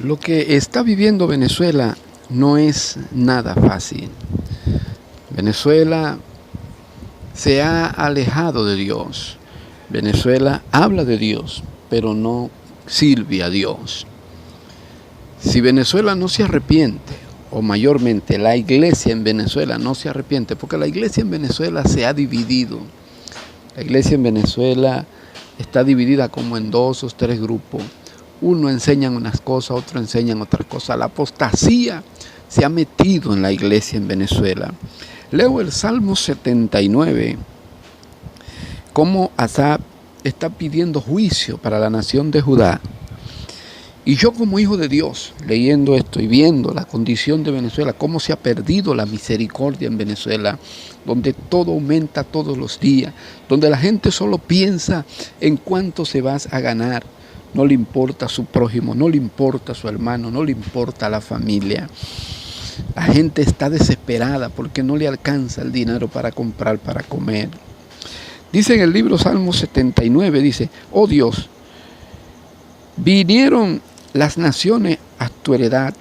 Lo que está viviendo Venezuela no es nada fácil. Venezuela se ha alejado de Dios. Venezuela habla de Dios, pero no sirve a Dios. Si Venezuela no se arrepiente, o mayormente la iglesia en Venezuela no se arrepiente, porque la iglesia en Venezuela se ha dividido. La iglesia en Venezuela está dividida como en 2 o 3 grupos. Uno enseñan unas cosas, otro enseñan otras cosas. La apostasía se ha metido en la iglesia en Venezuela. Leo el Salmo 79, cómo Asaf está pidiendo juicio para la nación de Judá. Y yo como hijo de Dios, leyendo esto y viendo la condición de Venezuela, cómo se ha perdido la misericordia en Venezuela, donde todo aumenta todos los días, donde la gente solo piensa en cuánto se va a ganar. No le importa a su prójimo, no le importa a su hermano, no le importa a la familia. La gente está desesperada porque no le alcanza el dinero para comprar, para comer. Dice en el libro Salmo 79, dice, oh Dios, vinieron las naciones a tu heredad,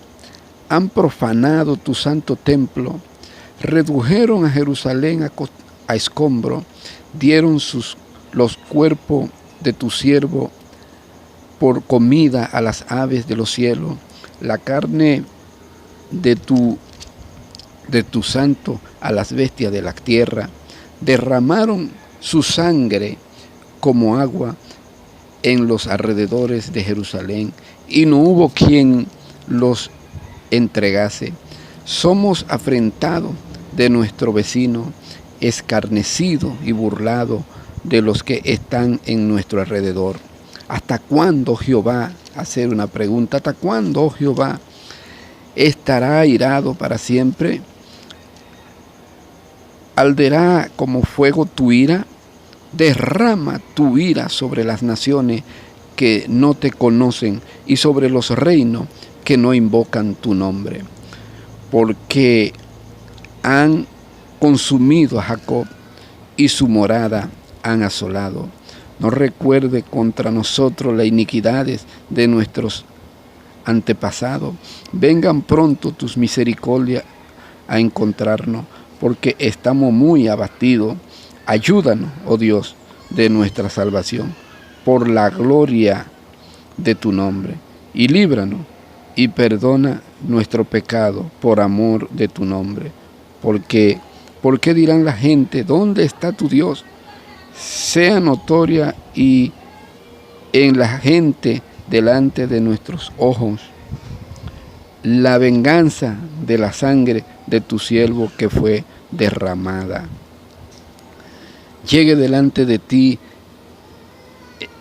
han profanado tu santo templo, redujeron a Jerusalén a escombro, dieron los cuerpos de tu siervo por comida a las aves de los cielos, la carne de tu santo a las bestias de la tierra, derramaron su sangre como agua en los alrededores de Jerusalén, y no hubo quien los entregase. Somos afrentados de nuestro vecino, escarnecido y burlado de los que están en nuestro alrededor. ¿Hasta cuándo, Jehová? Hacer una pregunta. ¿Hasta cuándo, Jehová? ¿Estará airado para siempre? ¿Arderá como fuego tu ira? Derrama tu ira sobre las naciones que no te conocen y sobre los reinos que no invocan tu nombre. Porque han consumido a Jacob y su morada han asolado. No recuerde contra nosotros las iniquidades de nuestros antepasados. Vengan pronto tus misericordias a encontrarnos, porque estamos muy abatidos. Ayúdanos, oh Dios, de nuestra salvación, por la gloria de tu nombre, y líbranos y perdona nuestro pecado por amor de tu nombre. ¿Por qué dirán la gente, ¿dónde está tu Dios? Sea notoria y en la gente delante de nuestros ojos la venganza de la sangre de tu siervo que fue derramada. Llegue delante de ti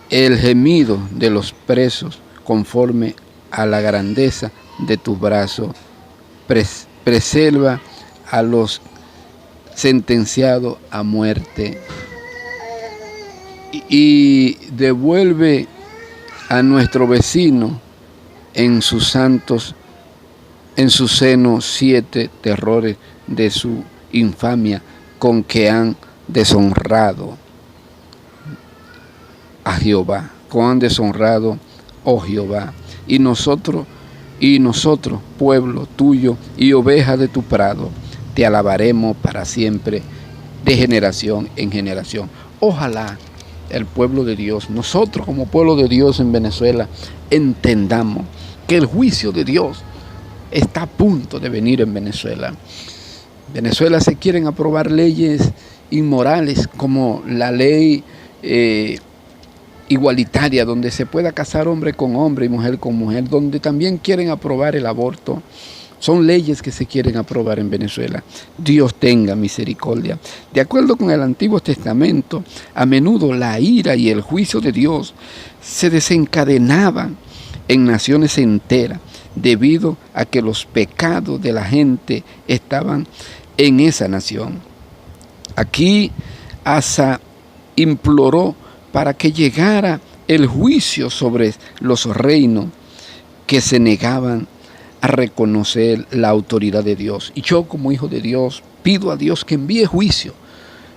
el gemido de los presos conforme a la grandeza de tus brazos. Preserva a los sentenciados a muerte y devuelve a nuestro vecino en sus santos, en su seno 7 terrores de su infamia con que han deshonrado a Jehová, cuán deshonrado, oh Jehová, y nosotros, pueblo tuyo y oveja de tu prado, te alabaremos para siempre, de generación en generación. Ojalá el pueblo de Dios, nosotros como pueblo de Dios en Venezuela, entendamos que el juicio de Dios está a punto de venir en Venezuela. Venezuela se quieren aprobar leyes inmorales como la ley igualitaria, donde se pueda casar hombre con hombre y mujer con mujer, donde también quieren aprobar el aborto. Son leyes que se quieren aprobar en Venezuela. Dios tenga misericordia. De acuerdo con el Antiguo Testamento, a menudo la ira y el juicio de Dios se desencadenaban en naciones enteras debido a que los pecados de la gente estaban en esa nación. Aquí Asa imploró para que llegara el juicio sobre los reinos que se negaban a reconocer la autoridad de Dios. Y yo como hijo de Dios pido a Dios que envíe juicio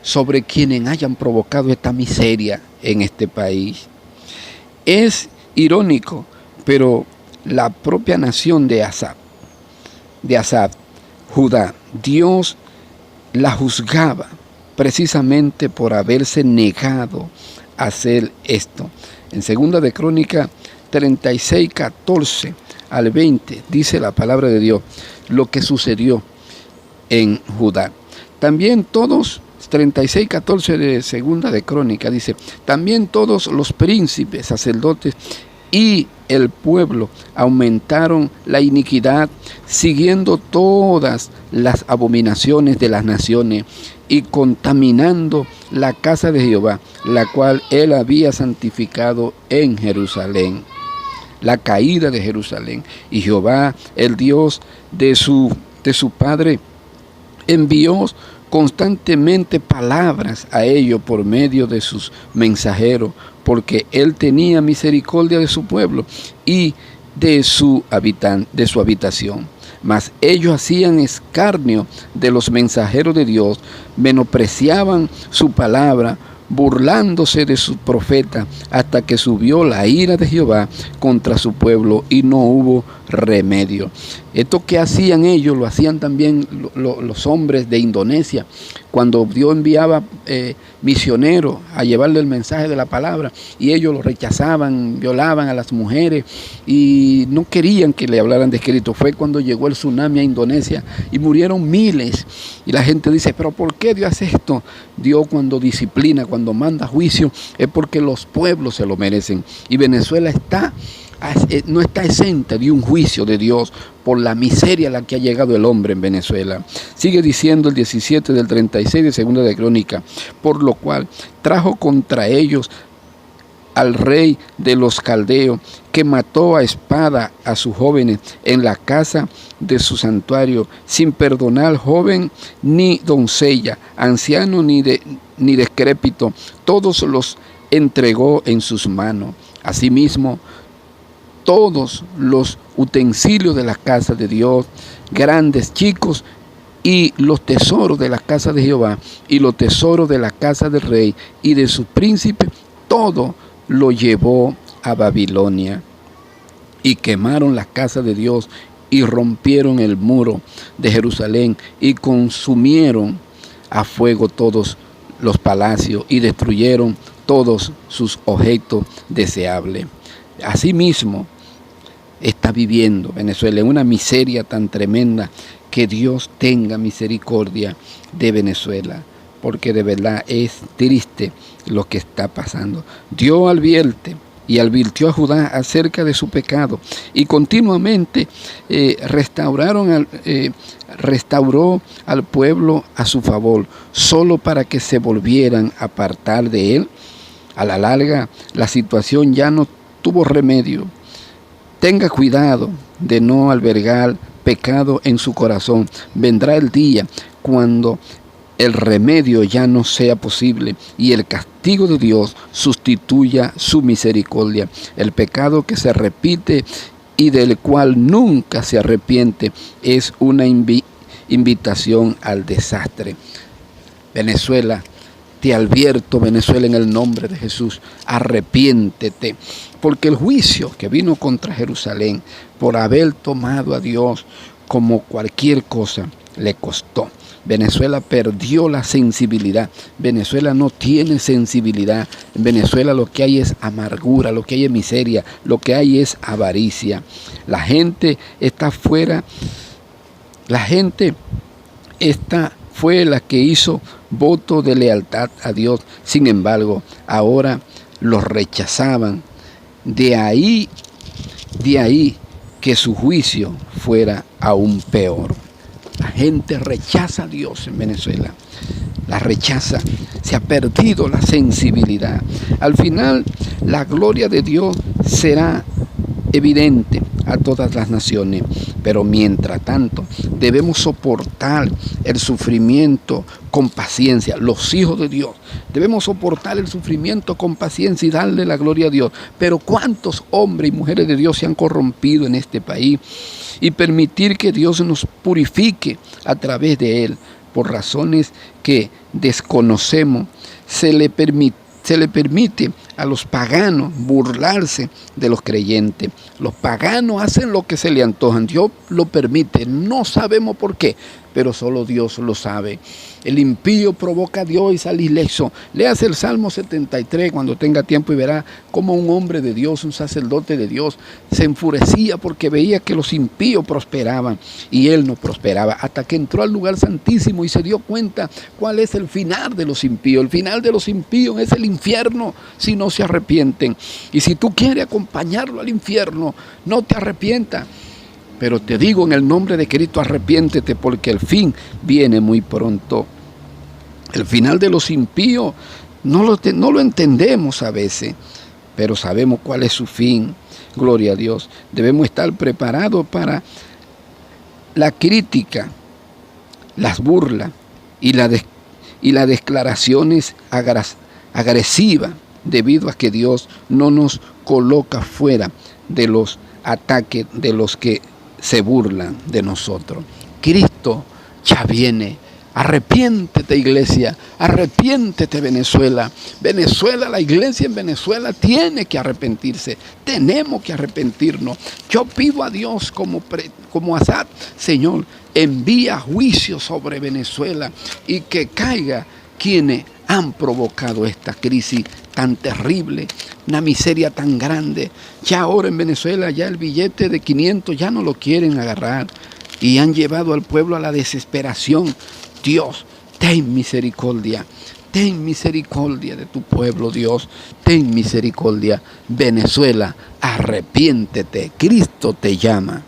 sobre quienes hayan provocado esta miseria en este país. Es irónico, pero la propia nación de Asaf, Judá. Dios la juzgaba precisamente por haberse negado a hacer esto. En 2 de Crónicas 36, 14 al 20, dice la palabra de Dios lo que sucedió en Judá. También todos, 36, 14 de 2 de Crónicas, dice, también todos los príncipes, sacerdotes y el pueblo aumentaron la iniquidad, siguiendo todas las abominaciones de las naciones y contaminando la casa de Jehová, la cual él había santificado en Jerusalén. La caída de Jerusalén. Y Jehová, el Dios de su padre, envió constantemente palabras a ellos por medio de sus mensajeros, porque él tenía misericordia de su pueblo y de su habitación. Mas ellos hacían escarnio de los mensajeros de Dios, menospreciaban su palabra, burlándose de sus profetas, hasta que subió la ira de Jehová contra su pueblo y no hubo remedio. Esto que hacían ellos, lo hacían también los hombres de Indonesia, cuando Dios enviaba misioneros a llevarle el mensaje de la palabra, y ellos lo rechazaban, violaban a las mujeres y no querían que le hablaran de Cristo. Fue cuando llegó el tsunami a Indonesia y murieron miles. Y la gente dice, pero ¿por qué Dios hace esto? Dios, cuando disciplina, cuando manda juicio, es porque los pueblos se lo merecen. Y Venezuela no está exenta de un juicio de Dios por la miseria a la que ha llegado el hombre en Venezuela. Sigue diciendo el 17 del 36 de 2 de Crónica, por lo cual trajo contra ellos al rey de los caldeos, que mató a espada a sus jóvenes en la casa de su santuario, sin perdonar joven ni doncella, anciano ni decrépito, todos los entregó en sus manos. Asimismo, todos los utensilios de la casa de Dios, grandes, chicos, y los tesoros de la casa de Jehová, y los tesoros de la casa del rey y de sus príncipes, todo lo llevó a Babilonia. Y quemaron la casa de Dios, y rompieron el muro de Jerusalén, y consumieron a fuego todos los palacios, y destruyeron todos sus objetos deseables. Asimismo, está viviendo Venezuela en una miseria tan tremenda, que Dios tenga misericordia de Venezuela, porque de verdad es triste lo que está pasando. Dios advierte y advirtió a Judá acerca de su pecado, y continuamente restauró al pueblo a su favor, solo para que se volvieran a apartar de él. A la larga, la situación ya no tuvo remedio. Tenga cuidado de no albergar pecado en su corazón. Vendrá el día cuando el remedio ya no sea posible y el castigo de Dios sustituya su misericordia. El pecado que se repite y del cual nunca se arrepiente es una invitación al desastre. Venezuela, te advierto, Venezuela, en el nombre de Jesús, arrepiéntete, porque el juicio que vino contra Jerusalén por haber tomado a Dios como cualquier cosa le costó. Venezuela perdió la sensibilidad. Venezuela no tiene sensibilidad. En Venezuela lo que hay es amargura, lo que hay es miseria, lo que hay es avaricia. La gente está fuera. La gente fue la que hizo voto de lealtad a Dios. Sin embargo, ahora los rechazaban. De ahí que su juicio fuera aún peor. La gente rechaza a Dios en Venezuela. La rechaza. Se ha perdido la sensibilidad. Al final, la gloria de Dios será evidente a todas las naciones, pero mientras tanto debemos soportar el sufrimiento con paciencia. Los hijos de Dios debemos soportar el sufrimiento con paciencia y darle la gloria a Dios. Pero ¿cuántos hombres y mujeres de Dios se han corrompido en este país? Y permitir que Dios nos purifique a través de él por razones que desconocemos, se le permite a los paganos burlarse de los creyentes. Los paganos hacen lo que se le antojan. Dios lo permite. No sabemos por qué, pero solo Dios lo sabe. El impío provoca a Dios y sale ileso. Léase el Salmo 73 cuando tenga tiempo y verá cómo un hombre de Dios, un sacerdote de Dios, se enfurecía porque veía que los impíos prosperaban y él no prosperaba, hasta que entró al lugar santísimo y se dio cuenta cuál es el final de los impíos. El final de los impíos es el infierno si no se arrepienten. Y si tú quieres acompañarlo al infierno, no te arrepientas. Pero te digo en el nombre de Cristo, arrepiéntete, porque el fin viene muy pronto. El final de los impíos no lo entendemos a veces, pero sabemos cuál es su fin. Gloria a Dios. Debemos estar preparados para la crítica, las burlas y las declaraciones agresivas, debido a que Dios no nos coloca fuera de los ataques de los que se burlan de nosotros. Cristo ya viene. Arrepiéntete, iglesia, arrepiéntete, Venezuela. Venezuela, la iglesia en Venezuela tiene que arrepentirse. Tenemos que arrepentirnos. Yo pido a Dios como Assad, Señor, envía juicio sobre Venezuela y que caiga quienes han provocado esta crisis tan terrible, una miseria tan grande. Ya ahora en Venezuela ya el billete de 500 ya no lo quieren agarrar y han llevado al pueblo a la desesperación. Dios, ten misericordia de tu pueblo, Dios, ten misericordia. Venezuela, arrepiéntete, Cristo te llama.